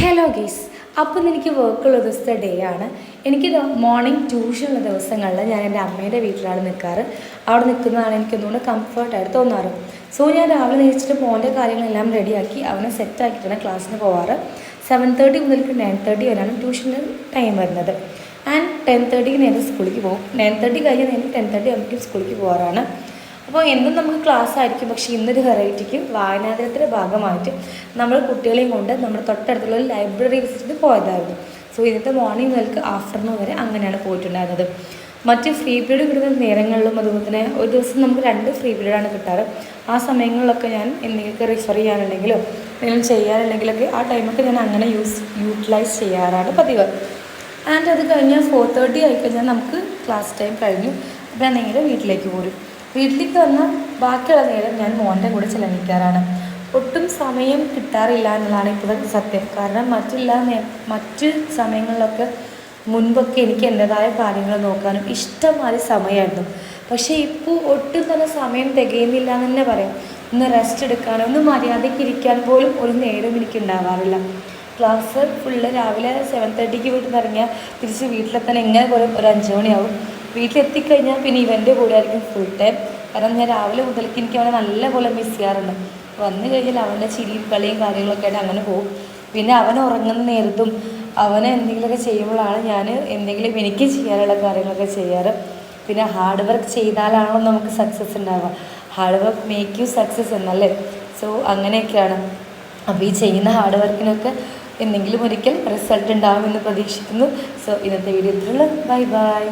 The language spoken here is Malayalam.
ഹലോ ഗീസ്, അപ്പം എനിക്ക് വർക്കുള്ള ദിവസത്തെ ഡേ ആണ്. എനിക്ക് മോർണിംഗ് ട്യൂഷനുള്ള ദിവസങ്ങളിൽ ഞാൻ എൻ്റെ അമ്മേൻ്റെ വീട്ടിലാണ് നിൽക്കാറ്. അവിടെ നിൽക്കുന്നതാണ് എനിക്കൊന്നുകൂടെ കംഫർട്ടായിട്ട് തോന്നാറ്. സോ ഞാൻ രാവിലെ നീച്ചിട്ട് മോൻ്റെ കാര്യങ്ങളെല്ലാം റെഡിയാക്കി അവനെ സെറ്റാക്കിയിട്ടാണ് ക്ലാസ്സിന് പോവാറ്. 7:30 മുതൽക്ക് 9:30 വരെയാണ് ട്യൂഷൻ്റെ ടൈം വരുന്നത്. ആൻഡ് 10:30 നേരെ സ്കൂളിലേക്ക് പോകും. 9:30 കഴിഞ്ഞ് നേരെ 10:30 ആകുമ്പോഴേക്കും സ്കൂളിലേക്ക് പോകാറാണ്. അപ്പോൾ എന്നും നമുക്ക് ക്ലാസ് ആയിരിക്കും. പക്ഷേ ഇന്നൊരു വെറൈറ്റിക്ക് വായനാദിനത്തിൻ്റെ ഭാഗമായിട്ട് നമ്മൾ കുട്ടികളെയും കൊണ്ട് നമ്മുടെ തൊട്ടടുത്തുള്ള ഒരു ലൈബ്രറി വിസിറ്റിന് പോയതായിരുന്നു. സോ ഇന്നത്തെ മോർണിംഗ് മുതൽക്ക് ആഫ്റ്റർനൂൺ വരെ അങ്ങനെയാണ് പോയിട്ടുണ്ടായിരുന്നത്. മറ്റ് ഫ്രീ പീരീഡ് കിട്ടുന്ന നേരങ്ങളിലും അതുപോലെ തന്നെ ഒരു ദിവസം നമുക്ക് 2 ഫ്രീ പീരീഡാണ് കിട്ടാറ്. ആ സമയങ്ങളിലൊക്കെ ഞാൻ എന്തെങ്കിലുമൊക്കെ റിഫർ ചെയ്യാനുണ്ടെങ്കിലോ എന്തെങ്കിലും ചെയ്യാനുണ്ടെങ്കിലൊക്കെ ആ ടൈമൊക്കെ ഞാൻ അങ്ങനെ യൂട്ടിലൈസ് ചെയ്യാറാണ് പതിവ്. ആൻഡ് അത് കഴിഞ്ഞാൽ 4:30 ആയിക്കഴിഞ്ഞാൽ നമുക്ക് ക്ലാസ് ടൈം കഴിഞ്ഞു. അപ്പോൾ ഞാൻ നേരെ വീട്ടിലേക്ക് പോരും. വീട്ടിലേക്ക് വന്നാൽ ബാക്കിയുള്ള നേരം ഞാൻ മോൻ്റെ കൂടെ ചിലവഴിക്കാറാണ്. ഒട്ടും സമയം കിട്ടാറില്ല എന്നുള്ളതാണ് ഇപ്പോഴത്തെ സത്യം. കാരണം മറ്റ് സമയങ്ങളിലൊക്കെ മുൻപൊക്കെ എനിക്ക് എൻ്റെതായ കാര്യങ്ങൾ നോക്കാനും ഇഷ്ടംമാതിരി സമയമായിരുന്നു. പക്ഷേ ഇപ്പോൾ ഒട്ടും തന്നെ സമയം തികയുന്നില്ല എന്ന് തന്നെ പറയാം. ഒന്ന് റെസ്റ്റ് എടുക്കാനോ ഒന്ന് മര്യാദയ്ക്ക് ഇരിക്കാൻ പോലും ഒരു നേരം എനിക്ക് ഉണ്ടാവാറില്ല. ക്ലാസ് ഫുള്ള് രാവിലെ 7:30 വീട്ടിൽ നിന്ന് ഇറങ്ങിയാൽ തിരിച്ച് വീട്ടിലെത്താൻ എങ്ങനെ പോലും ഒരു 5 മണിയാവും. വീട്ടിലെത്തിക്കഴിഞ്ഞാൽ പിന്നെ ഇവൻ്റെ കൂടെ ആയിരിക്കും ഫുൾ ടൈം. കാരണം ഞാൻ രാവിലെ മുതൽക്ക് എനിക്ക് അവനെ നല്ലപോലെ മിസ് ചെയ്യാറുണ്ട്. വന്നു കഴിഞ്ഞാൽ അവൻ്റെ ചിരിയും കളിയും കാര്യങ്ങളൊക്കെ ആയിട്ട് അങ്ങനെ പോകും. പിന്നെ അവൻ ഉറങ്ങുന്ന നേരത്തും അവനെ എന്തെങ്കിലുമൊക്കെ ചെയ്യുമ്പോഴാണ് ഞാൻ എന്തെങ്കിലും എനിക്ക് ചെയ്യാനുള്ള കാര്യങ്ങളൊക്കെ ചെയ്യാറ്. പിന്നെ ഹാർഡ് വർക്ക് ചെയ്താലാണോ നമുക്ക് സക്സസ് ഉണ്ടാവുക. Hard work make you success എന്നല്ലേ. സോ അങ്ങനെയൊക്കെയാണ്. അപ്പോൾ ഈ ചെയ്യുന്ന ഹാർഡ് വർക്കിനൊക്കെ എന്തെങ്കിലും ഒരിക്കൽ റിസൾട്ട് ഉണ്ടാവുമെന്ന് പ്രതീക്ഷിക്കുന്നു. സോ ഇന്നത്തെ വീഡിയോ ഇത്രയുള്ളൂ. Bye by.